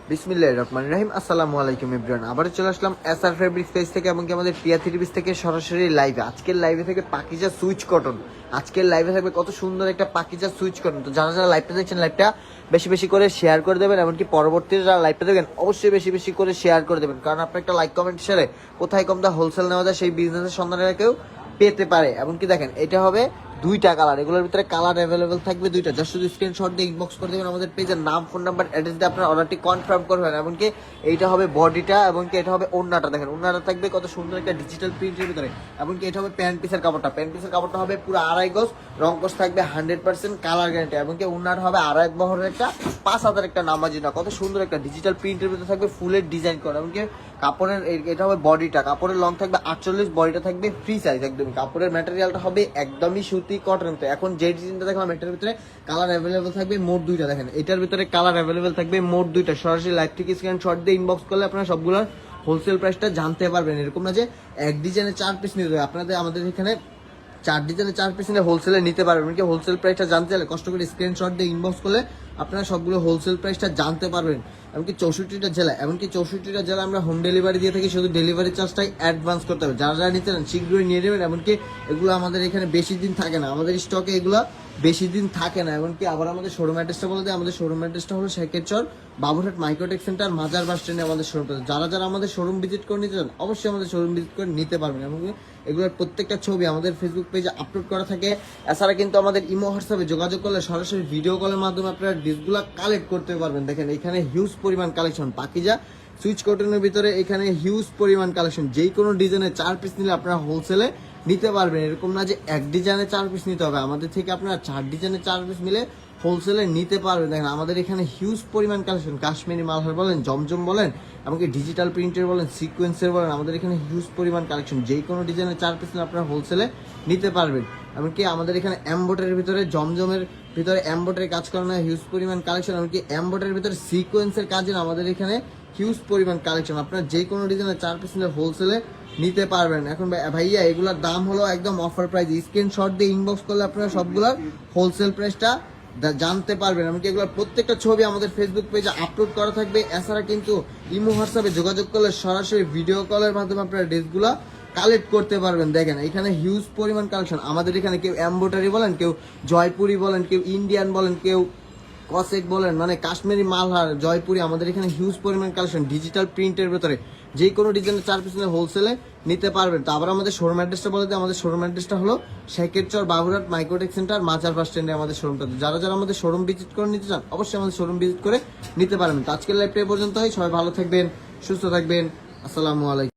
বিসমিল্লাহির রহমানির রহিম। আসসালামু আলাইকুম এভরিওয়ান। আবারও চলে আসলাম এসআর ফেব্রিক্স পেজ থেকে এবং কি আমাদের টিয়া থ্রি পিস থেকে সরাসরি লাইভে। আজকের লাইভে থেকে পাকিজা সুইচ কটন, আজকের লাইভে থাকবে কত সুন্দর একটা পাকিজা সুইচ কটন। তো যারা যারা লাইভটা দেখছেন লাইভটা বেশি বেশি করে শেয়ার করে দেবেন, এমনকি পরবর্তীতে যারা লাইভটা দেখবেন অবশ্যই বেশি বেশি করে শেয়ার করে দেবেন, কারণ আপনার একটা লাইক কমেন্ট শেয়ারে কোথায় কম দাম হোলসেল নেওয়া যায় সেই বিজনেসের সন্ধানে কেউ পেতে পারে। এমনকি দেখেন এটা হবে দুইটা কালার, এগুলোর ভিতরে কালার অ্যাভেলেবেল থাকবে দুইটা। জাস্ট শুধু স্ক্রিনশট দিয়ে ইনবক্স করে দেবেন আমাদের পেজের নাম, ফোন নাম্বার, অ্যাড্রেস দিয়ে আপনার অর্ডারটি কনফার্ম করবেন। এমনকি এইটা হবে বডিটা, এমনকি এটা হবে ওড়নাটা। দেখেন ওড়নাটা থাকবে কত সুন্দর একটা ডিজিটাল প্রিন্টের ভিতরে। এমনকি এটা হবে প্যান্ট পিসের কাপড়টা, প্যান্ট পিসের কাপড়টা হবে পুরো 2.5 গজ, রং কস থাকবে 100% কালার গ্যারান্টি। এমনকি ওড়নাটা হবে 2.5 বহরের একটা 5,000 একটা নামাজি না, কত সুন্দর একটা ডিজিটাল প্রিন্টের ভিতরে থাকবে ফুলের ডিজাইন করা। এমনকি কাপড়ের এটা হবে বডিটা, কাপড়ের লং থাকবে 48, বডিটা থাকবে ফ্রি সাইজ একদমই। কাপড়ের ম্যাটেরিয়ালটা হবে একদমই সুতি কটন। তো এখন যে ডিজাইনটা দেখলাম এটার ভিতরে কালার অ্যাভেলেবেল থাকবে মোট দুইটা। দেখেন এটার ভিতরে কালার অ্যাভেলেবেল থাকবে মোট দুইটা। সরাসরি লাইভ থেকে স্ক্রিনশট দিয়ে ইনবক্স করলে আপনারা সবগুলোর হোলসেল প্রাইসটা জানতে পারবেন। এরকম না যে এক ডিজাইনে 4 পিস নিতে হবে, আপনাদের আমাদের এখানে 4 ডিজাইনে 4 পিস নিলে হোলসেলে নিতে পারবেন। কি হোলসেল প্রাইসটা জানতে চাইলে কষ্ট করে স্ক্রিনশট দিয়ে ইনবক্স করলে আপনারা সবগুলো হোলসেল প্রাইসটা জানতে পারবেন। এমনকি 64টা জেলা, এমনকি 64টা জেলা আমরা হোম ডেলিভারি দিয়ে থাকি, শুধু ডেলিভারি চার্জটাই অ্যাডভান্স করতে হবে। যারা যারা নিতে চান শীঘ্রই নিয়ে নেবেন। এমনকি এগুলো আমাদের এখানে বেশি দিন থাকে না, আমাদের স্টকে এগুলো বেশি দিন থাকে না। এমনকি আবার আমাদের শোরুম অ্যাড্রেসটা বলে দেয়, আমাদের শোরুম অ্যাড্রেসটা হলো শেখেরচর বাবুরহাট মাইক্রোটেক সেন্টার মাজার বাস স্ট্যান্ডে আমাদের শোরুমটা। যারা যারা আমাদের শোরুম ভিজিট করে নিতে চান অবশ্যই আমাদের শোরুম ভিজিট করে নিতে পারবেন। এমনকি এগুলোর প্রত্যেকটা ছবি আমাদের ফেসবুক পেজে আপলোড করা থাকে। এছাড়া কিন্তু আমাদের ইমো হোয়াটসঅ্যাপে যোগাযোগ করলে সরাসরি ভিডিও কলের মাধ্যমে আপনারা ডিসগুলো কালেক্ট করতে পারবেন। দেখেন এখানে হিউজ পরিমাণ কালেকশন পাকিজা সুইচ কটনের ভিতরে, এখানে হিউজ পরিমাণ কালেকশন। যেই কোনো ডিজাইনে 4 পিস নিলে আপনারা হোলসেলে নিতে পারবেন। এরকম না যে এক ডিজাইনে 4 পিস নিতে হবে, আমাদের থেকে আপনারা 4 ডিজাইনে 4 পিস মিলে হোলসেলে নিতে পারবেন। দেখেন আমাদের এখানে হিউজ পরিমাণ কালেকশন, কাশ্মীরি মালহার বলেন, জমজম বলেন, এমনকি ডিজিটাল প্রিন্টের বলেন, সিকোয়েন্সের বলেন, আমাদের এখানে হিউজ পরিমাণ কালেকশন। যেই কোনো ডিজাইনে 4 পিস নিলে আপনারা হোলসেলে নিতে পারবেন। এমনকি আমাদের এখানে এমবোটারের ভিতরে, জমজমের ভিতরে এমবোটারি কাজ করানো হিউজ পরিমাণ কালেকশন। এমনকি এমবোটারের ভিতরে সিকোয়েন্সের কাজের আমাদের এখানে হিউজ পরিমাণ কালেকশন। আপনারা যে কোনো ডিজাইনে 4 পিস নিলে হোলসেলে নিতে পারবেন। এখন ভাইয়া এগুলোর দাম হলো একদম অফার প্রাইস, স্ক্রিনশট দিয়ে ইনবক্স করলে আপনারা সবগুলোর হোলসেল প্রাইসটা জানতে পারবেন। এমনকি এগুলোর প্রত্যেকটা ছবি আমাদের ফেসবুক পেজে আপলোড করা থাকবে। এছাড়া কিন্তু ইমো হোয়াটসঅ্যাপে যোগাযোগ করলে সরাসরি ভিডিও কলের মাধ্যমে আপনারা ড্রেসগুলো কালেক্ট করতে পারবেন। দেখেন এখানে হিউজ পরিমাণ কালেকশন। আমাদের এখানে কেউ এমব্রয়ডারি বলেন, কেউ জয়পুরি বলেন, কেউ ইন্ডিয়ান বলেন, কেউ কসেক বলেন, মানে কাশ্মীরি মালহার, জয়পুরি, আমাদের এখানে হিউজ পরিমাণ কালেকশন ডিজিটাল প্রিন্টের ভেতরে। যে কোনো ডিজাইনের 4 পিস হোলসেলে নিতে পারবেন। তো আবার আমাদের শোরুম অ্যাড্রেসটা বলে দিই, আমাদের শোরুম অ্যাড্রেসটা হলো শেখেরচর বাবুরহাট মাইক্রোটেক সেন্টার মাজার বাস স্ট্যান্ডে আমাদের শোরুমটা। যারা যারা আমাদের শোরুম ভিজিট করে নিতে চান অবশ্যই আমাদের শোরুম ভিজিট করে নিতে পারবেন। তো আজকের লাইভটা এই পর্যন্তই। সবাই ভালো থাকবেন, সুস্থ থাকবেন। আসসালামু আলাইকুম।